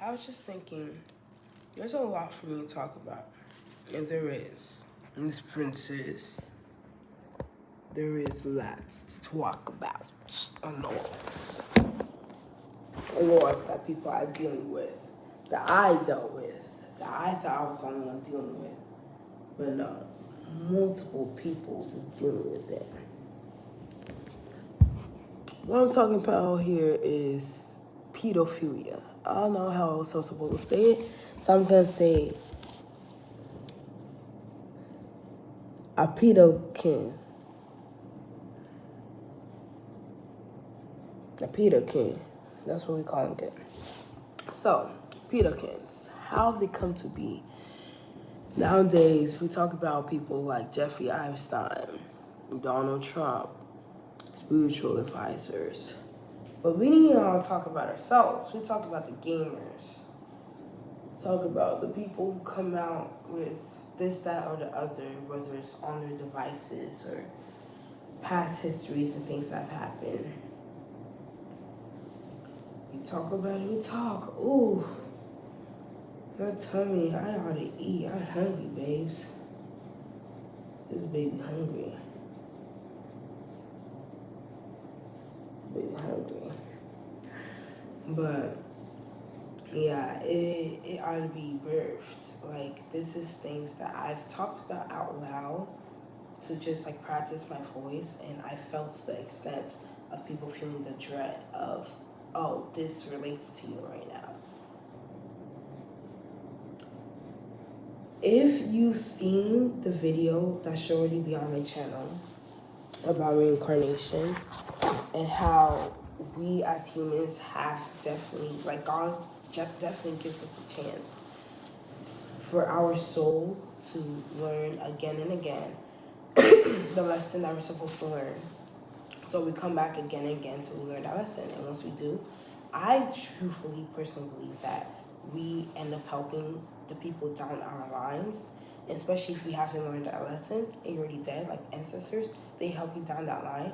I was just thinking, there's a lot for me to talk about. And there is. Miss Princess, there is lots to talk about. A lot. A lot that people are dealing with. That I dealt with. That I thought I was the only one dealing with. But no. Multiple people is dealing with it. What I'm talking about here is pedophilia. I don't know how else I'm supposed to say it, so I'm gonna say a pedokin. A pedokin. That's what we calling it. So, pedokins. How have they come to be? Nowadays, we talk about people like Jeffrey Epstein, Donald Trump, spiritual advisors. But we didn't all talk about ourselves. We talk about the gamers. Talk about the people who come out with this, that, or the other, whether it's on their devices or past histories and things that have happened. We talk about it, we talk. Ooh, my tummy, I ought to eat. I'm hungry, babes. This baby hungry. Baby hungry. But yeah, it ought to be birthed. Like, this is things that I've talked about out loud to just like practice my voice, and I felt the extent of people feeling the dread of, oh, this relates to you right now. If you've seen the video that should already be on my channel about reincarnation and how we as humans have definitely, like God definitely gives us a chance for our soul to learn again and again the lesson that we're supposed to learn. So we come back again and again till we learn that lesson. And once we do, I truthfully, personally believe that we end up helping the people down our lines, especially if we haven't learned that lesson and you're already dead, like ancestors, they help you down that line.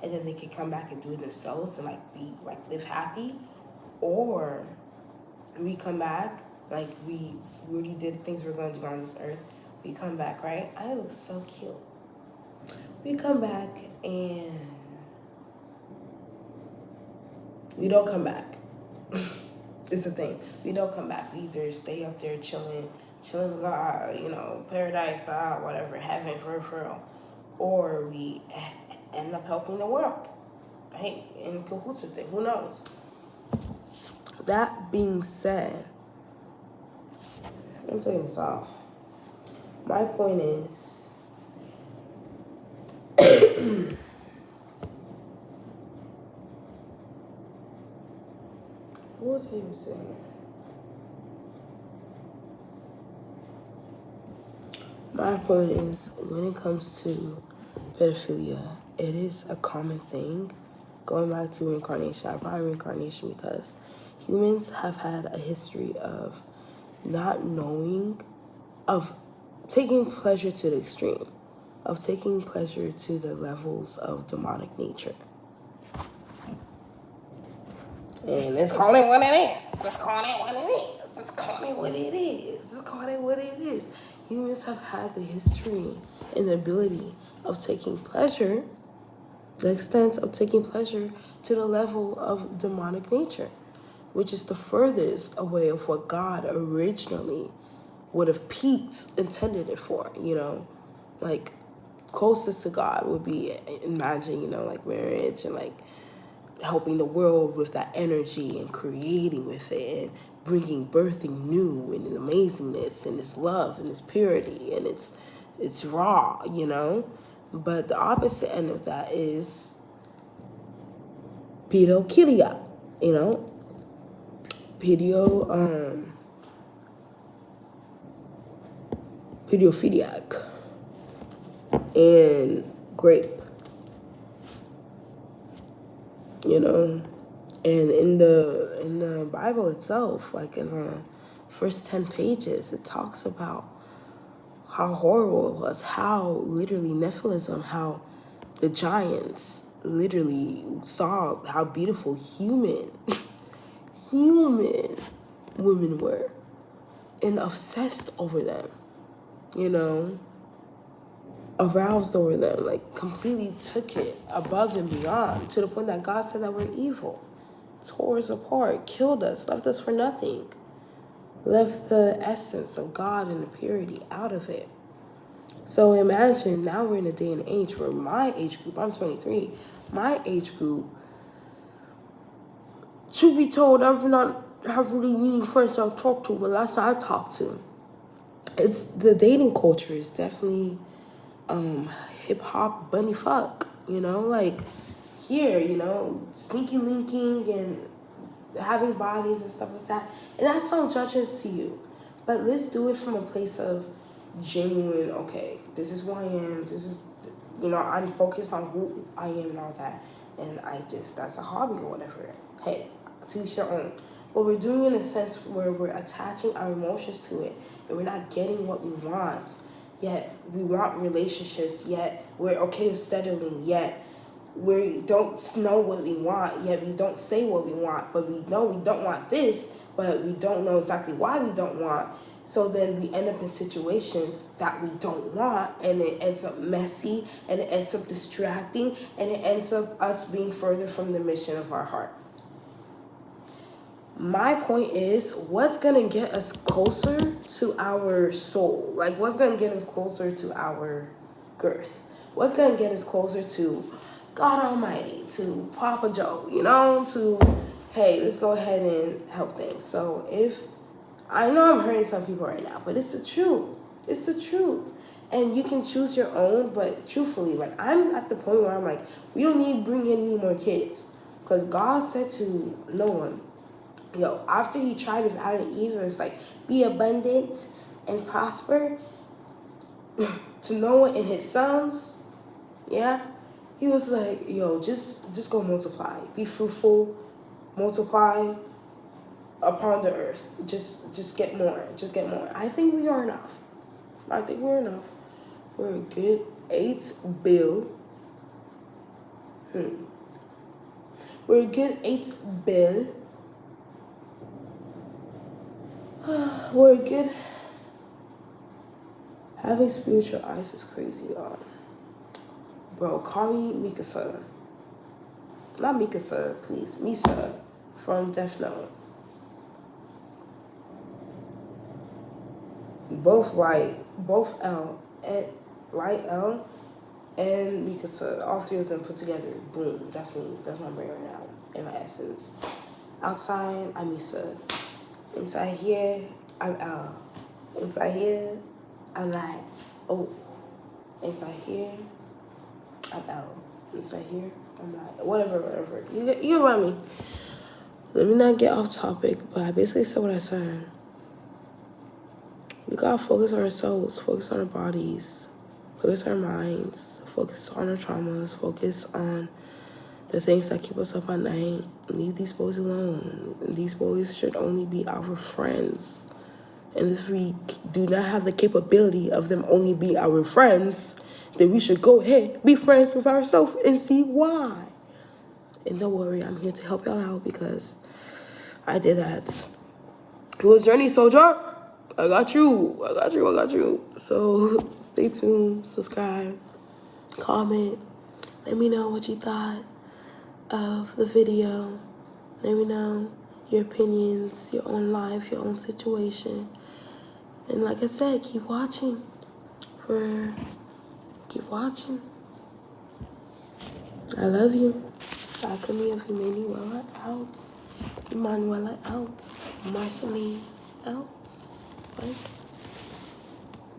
And then they can come back and do it themselves and like be like live happy. Or we come back, like we already did things we're going to do on this earth. We come back, right? I look so cute. We come back and we don't come back. It's the thing. We don't come back. We either stay up there chilling with God, paradise, whatever, heaven, for real. Or we end up helping the world. Hey, in cahoots with it. Who knows? That being said, I'm taking this off. My point is, what was I even saying? My point is, when it comes to pedophilia, it is a common thing. Going back to reincarnation, I brought reincarnation because humans have had a history of not knowing, of taking pleasure to the extreme, of taking pleasure to the levels of demonic nature. And let's call it what it is. Let's call it what it is. Let's call it what it is. Let's call it what it is. Humans have had the history and the ability of taking pleasure, the extent of taking pleasure to the level of demonic nature, which is the furthest away of what God originally would have intended it for, like closest to God would be, imagine, like marriage and like helping the world with that energy and creating with it and bringing birthing new and amazingness and its love and its purity and it's raw, But the opposite end of that is pedophilia, pedophiliac and grape, and in the Bible itself, like in the first 10 pages, it talks about how horrible it was, how literally Nephilim, how the giants literally saw how beautiful human women were and obsessed over them, aroused over them, like completely took it above and beyond to the point that God said that we're evil, tore us apart, killed us, left us for nothing, left the essence of God and the purity out of it. So imagine now we're in a day and age where my age group, I'm 23, my age group, truth be told, I've not have really many friends I've talked to, but last I talked to, it's the dating culture is definitely hip hop bunny fuck, like here, sneaky linking and having bodies and stuff like that. And that's no judgments to you. But let's do it from a place of genuine, okay, this is who I am, this is, I'm focused on who I am and all that. And that's a hobby or whatever. Hey, to each your own. But we're doing it in a sense where we're attaching our emotions to it and we're not getting what we want. Yet we want relationships, yet we're okay with settling, yet we don't know what we want, yet we don't say what we want, but we know we don't want this, but we don't know exactly why we don't want. So then we end up in situations that we don't want, and it ends up messy, and it ends up distracting, and it ends up us being further from the mission of our heart. My point is, what's going to get us closer to our soul? Like, what's going to get us closer to our girth? What's going to get us closer to God Almighty, to Papa Joe, to, hey, let's go ahead and help things. So I know I'm hurting some people right now, but it's the truth. It's the truth. And you can choose your own, but truthfully, like, I'm at the point where I'm like, we don't need to bring in any more kids. Because God said to Noah, after he tried with Adam and Eve, it was like, be abundant and prosper. To Noah and his sons, he was like, just go multiply. Be fruitful, multiply upon the earth. Just get more. Just get more. I think we are enough. We're a good 8 bill. We're a good 8 bill. We're good. Having spiritual eyes is crazy, y'all. Bro, call me Mikasa. Not Mikasa, please. Misa from Death Note. Both white, both L, and light L, and Mikasa. All three of them put together. Boom. That's me. That's my brain right now. In my essence. Outside, I'm Misa. Inside here, I'm L. Inside here, I'm like, oh. Inside here, I'm L. Inside here, I'm like, whatever. You get what I mean. Let me not get off topic, but I basically said what I said. We gotta focus on our souls, focus on our bodies, focus on our minds, focus on our traumas, focus on the things that keep us up at night. Leave these boys alone. These boys should only be our friends. And if we do not have the capability of them only be our friends, then we should go ahead, be friends with ourselves and see why. And don't worry, I'm here to help y'all out because I did that. It was Journey Soldier. I got you. So stay tuned, subscribe, comment. Let me know what you thought of the video. Let me know your opinions, your own life, your own situation. And like I said, keep watching. I love you. Alchemy of Emmanuella out. Emmanuella out. Marceline out. Bye.